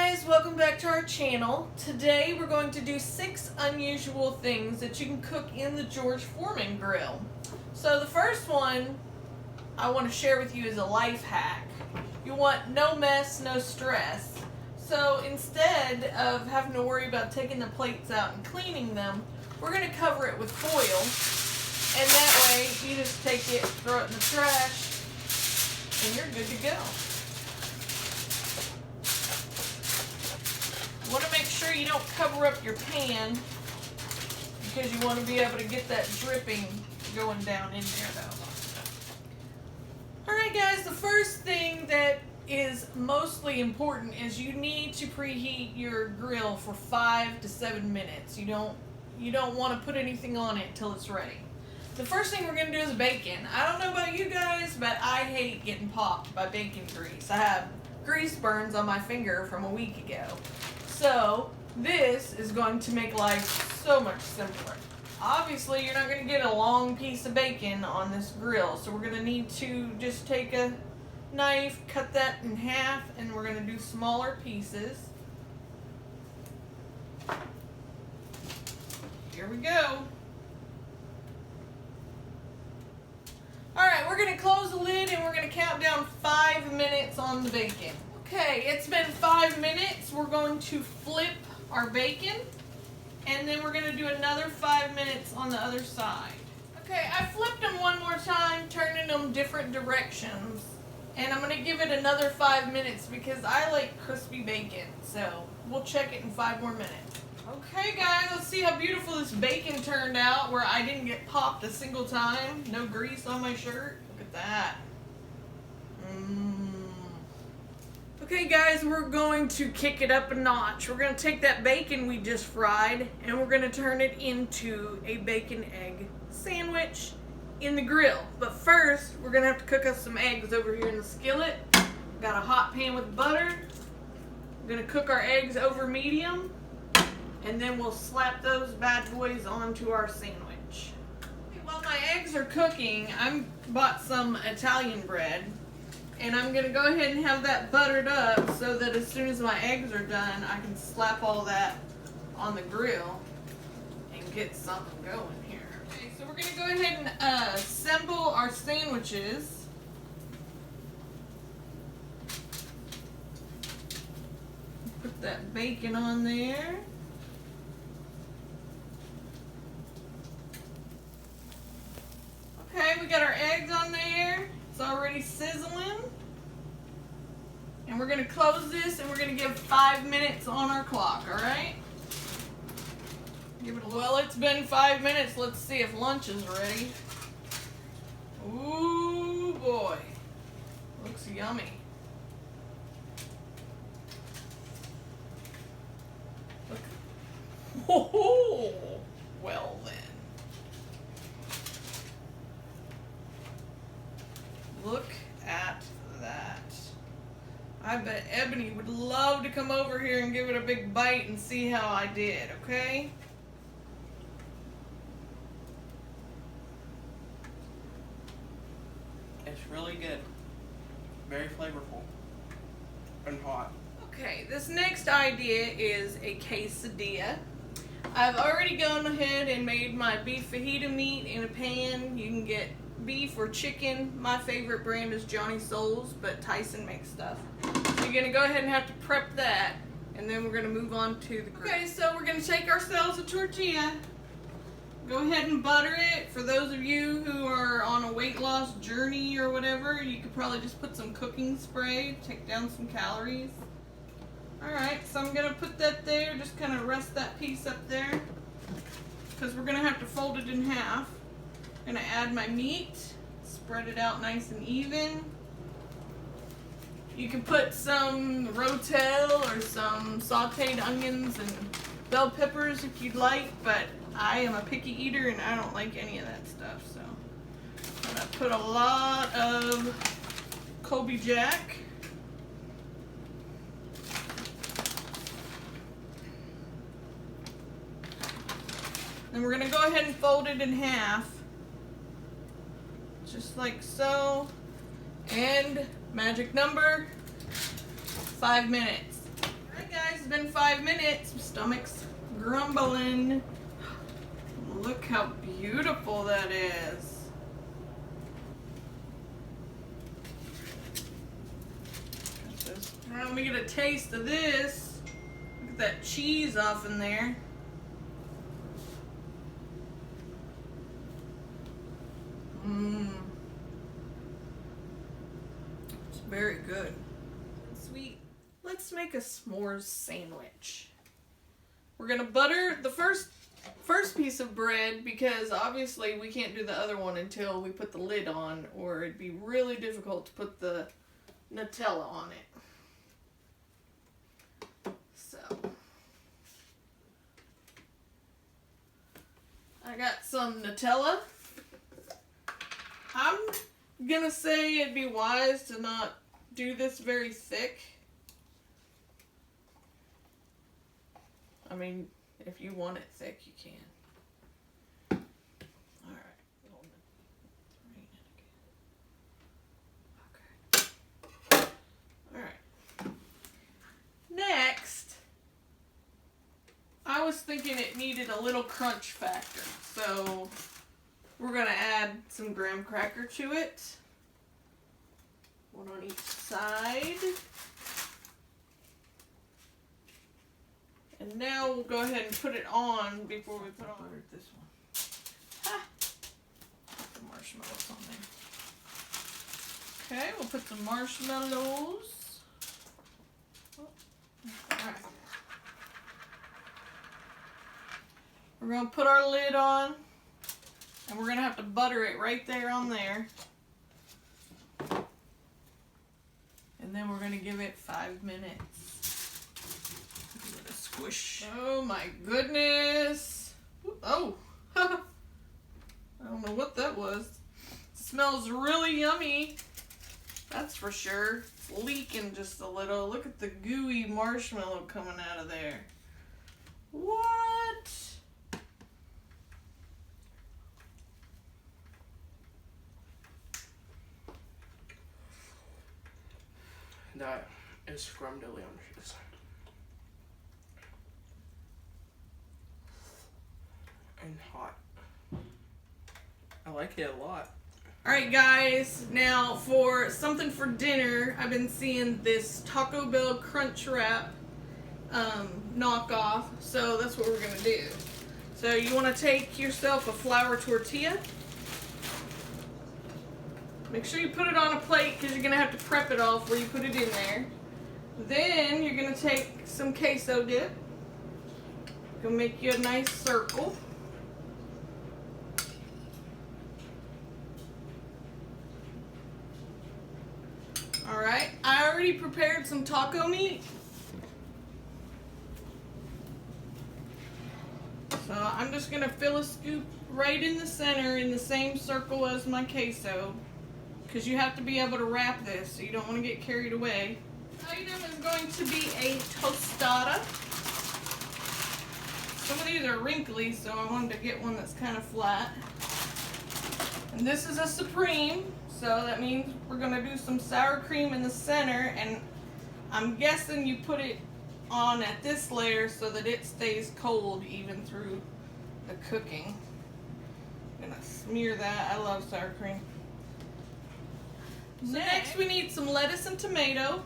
guys, welcome back to our channel. Today we're going to do 6 unusual things that you can cook in the George Foreman Grill. So the first one I want to share with you is a life hack. You want no mess, no stress. So instead of having to worry about taking the plates out and cleaning them, we're going to cover it with foil, and that way you just take it, throw it in the trash, and you're good to go. You want to make sure you don't cover up your pan because you want to be able to get that dripping going down in there though. Alright guys, the first thing that is mostly important is you need to preheat your grill for 5 to 7 minutes. You don't want to put anything on it until it's ready. The first thing we're going to do is bacon. I don't know about you guys, but I hate getting popped by bacon grease. I have grease burns on my finger from a week ago. So this is going to make life so much simpler. Obviously you're not going to get a long piece of bacon on this grill, so we're going to need to just take a knife, cut that in half, and we're going to do smaller pieces. Here we go. Alright, we're going to close the lid and we're going to count down 5 minutes on the bacon. Okay, it's been 5 minutes. We're going to flip our bacon, and then we're going to do another 5 minutes on the other side. Okay, I flipped them one more time, turning them different directions, and I'm going to give it another 5 minutes because I like crispy bacon, so we'll check it in 5 more minutes. Okay guys, let's see how beautiful this bacon turned out where I didn't get popped a single time. No grease on my shirt. Look at that. Okay guys, we're going to kick it up a notch. We're going to take that bacon we just fried and we're going to turn it into a bacon egg sandwich in the grill. But first, we're going to have to cook us some eggs over here in the skillet. Got a hot pan with butter. We're going to cook our eggs over medium, and then we'll slap those bad boys onto our sandwich. While my eggs are cooking, I bought some Italian bread. And I'm going to go ahead and have that buttered up so that as soon as my eggs are done, I can slap all that on the grill and get something going here. Okay, so we're going to go ahead and assemble our sandwiches. Put that bacon on there. Okay, we got our eggs on there. It's already sizzling. And we're going to close this and we're going to give 5 minutes on our clock, alright? Give it a well, it's been 5 minutes. Let's see if lunch is ready. Ooh boy. Looks yummy. Look. Oh, well then. Look at that. I bet Ebony would love to come over here and give it a big bite and see how I did, okay? It's really good. Very flavorful. And hot. Okay, this next idea is a quesadilla. I've already gone ahead and made my beef fajita meat in a pan. You can get beef or chicken. My favorite brand is Johnny Soul's, but Tyson makes stuff. So you're going to go ahead and have to prep that, and then we're going to move on to the grill. Okay, so we're going to take ourselves a tortilla. Go ahead and butter it. For those of you who are on a weight loss journey or whatever, you could probably just put some cooking spray, take down some calories. Alright, so I'm going to put that there, just kind of rest that piece up there, because we're going to have to fold it in half. I'm going to add my meat, spread it out nice and even. You can put some rotel or some sauteed onions and bell peppers if you'd like, but I am a picky eater and I don't like any of that stuff. So I'm going to put a lot of Colby Jack. Then we're going to go ahead and fold it in half. Just like so, and magic number, 5 minutes. Alright it's been 5 minutes. My stomach's grumbling. Look how beautiful that is. Let me get a taste of this. Look at that cheese off in there. Mmm. It's very good. Sweet. Let's make a s'mores sandwich. We're gonna butter the first piece of bread because obviously we can't do the other one until we put the lid on, or it'd be really difficult to put the Nutella on it. So I got some Nutella. I'm gonna say it'd be wise to not do this very thick. I mean, if you want it thick, you can. Alright. Okay. Alright. Next, I was thinking it needed a little crunch factor. So, we're going to add some graham cracker to it. One on each side. And now we'll go ahead and put it on before we put on this one. Ah, put the marshmallows on there. Okay, we'll put some marshmallows. Oh, alright. We're going to put our lid on. And we're going to have to butter it right there on there. And then we're going to give it 5 minutes. Squish. Oh my goodness. Oh. I don't know what that was. It smells really yummy. That's for sure. It's leaking just a little. Look at the gooey marshmallow coming out of there. What? That is scrumdiddlyumptious. And hot. I like it a lot. Alright guys, now for something for dinner, I've been seeing this Taco Bell Crunchwrap knockoff, so that's what we're going to do. So you want to take yourself a flour tortilla. Make sure you put it on a plate because you're going to have to prep it all before you put it in there. Then you're going to take some queso dip. Gonna make you a nice circle. Alright, I already prepared some taco meat. So I'm just going to fill a scoop right in the center in the same circle as my queso. Because you have to be able to wrap this, so you don't want to get carried away. The item is going to be a tostada. Some of these are wrinkly, so I wanted to get one that's kind of flat. And this is a supreme. So that means we're going to do some sour cream in the center, and I'm guessing you put it on at this layer so that it stays cold even through the cooking. I'm going to smear that. I love sour cream. So next we need some lettuce and tomato.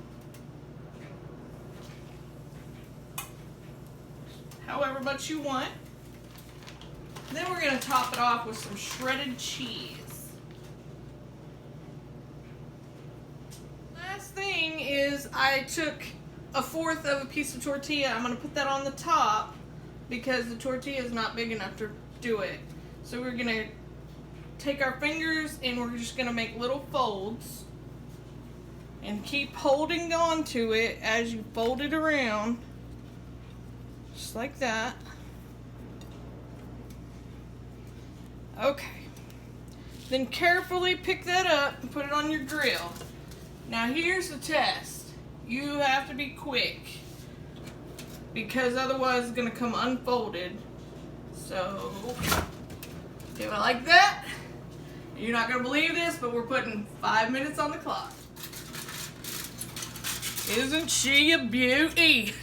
However much you want. Then we're going to top it off with some shredded cheese. Last thing is I took 1/4 of a piece of tortilla. I'm going to put that on the top because the tortilla is not big enough to do it. So we're going to take our fingers and we're just going to make little folds and keep holding on to it as you fold it around. Just like that. Okay. Then carefully pick that up and put it on your grill. Now here's the test. You have to be quick because otherwise it's going to come unfolded. So do it like that. You're not going to believe this, but we're putting 5 minutes on the clock. Isn't she a beauty?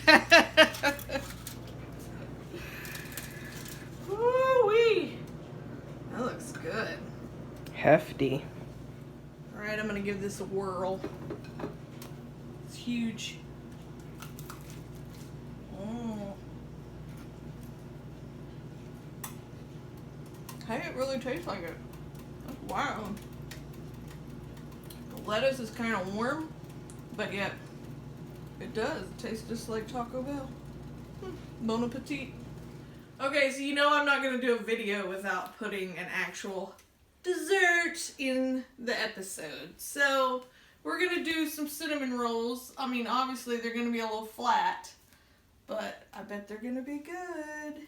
Woo-wee. That looks good. Hefty. Alright, I'm gonna give this a whirl. It's huge. Oh. Hey, it really tastes like it. That's wild. The lettuce is kind of warm, but yet it does. It tastes just like Taco Bell. Bon appetit. Okay, so you know I'm not going to do a video without putting an actual dessert in the episode. So we're going to do some cinnamon rolls. I mean, obviously they're going to be a little flat, but I bet they're going to be good.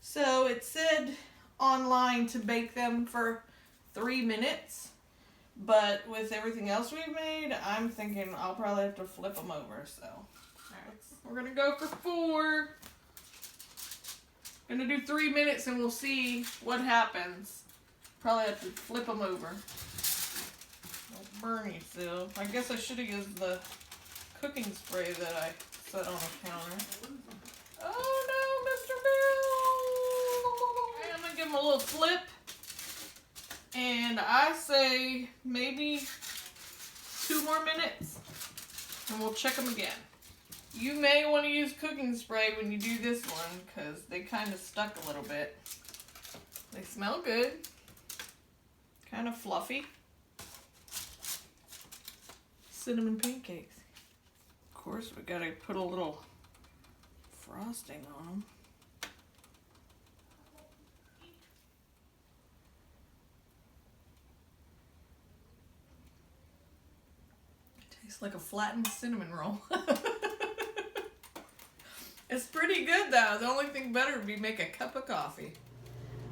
So it said online to bake them for 3 minutes, but with everything else we've made, I'm thinking I'll probably have to flip them over. So we're gonna go for 4. Gonna do 3 minutes and we'll see what happens. Probably have to flip them over. Don't burn yourself. I guess I should have used the cooking spray that I set on the counter. Oh no, Mr. Bill! I'm gonna give him a little flip. And I say maybe 2 more minutes. And we'll check them again. You may want to use cooking spray when you do this one because they kind of stuck a little bit. They smell good. Kind of fluffy. Cinnamon pancakes. Of course, we gotta put a little frosting on them. Tastes like a flattened cinnamon roll. It's pretty good though. The only thing better would be make a cup of coffee.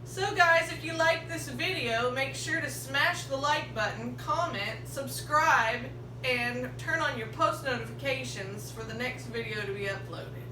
So guys, if you like this video, make sure to smash the like button, comment, subscribe, and turn on your post notifications for the next video to be uploaded.